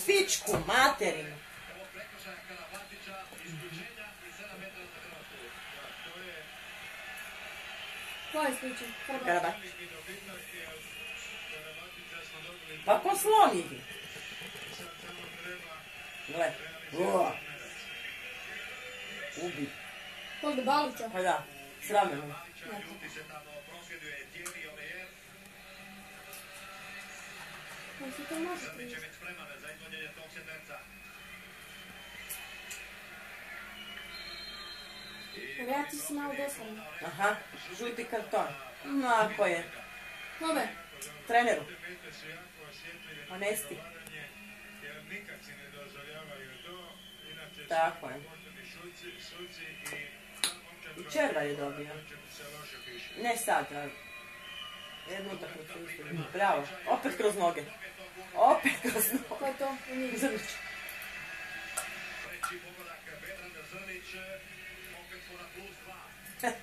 pičku materinu. Ko je slučaj? Karabatić. Pa posloni ih. Gle. Ubi. Kod Balića? Pa da, srameno. Kako se to može pričati? Ja ti si malo dosadno. Aha, žuti karton. Ako je. Kome? Treneru. Onesti. Tako je. I Červar je dobio. Ne sad, ali... Jednu utakmicu isto. Bravo. Opet kroz noge. Opet kroz noge. Ko je to? Zrnić. Kako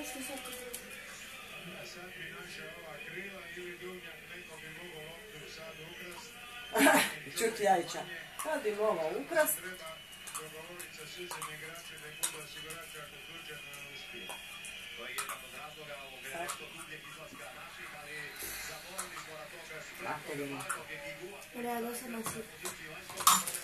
se sad to zove? Sad bi naša ova krila ili Duvnjak neko bi mogao loptu sad ukrast. Čuti Jajića. Sad bi mogao ukrast. Treba dogovoriti sa susjednim igračem da bude osigurač ako slučajno ne uspije. To je jedan od razloga ovog nešto dubljeg izlaska naših, ali zaboravili smo na toga spremnog, Tako je. Ja dosadno si. poziciju vanjskog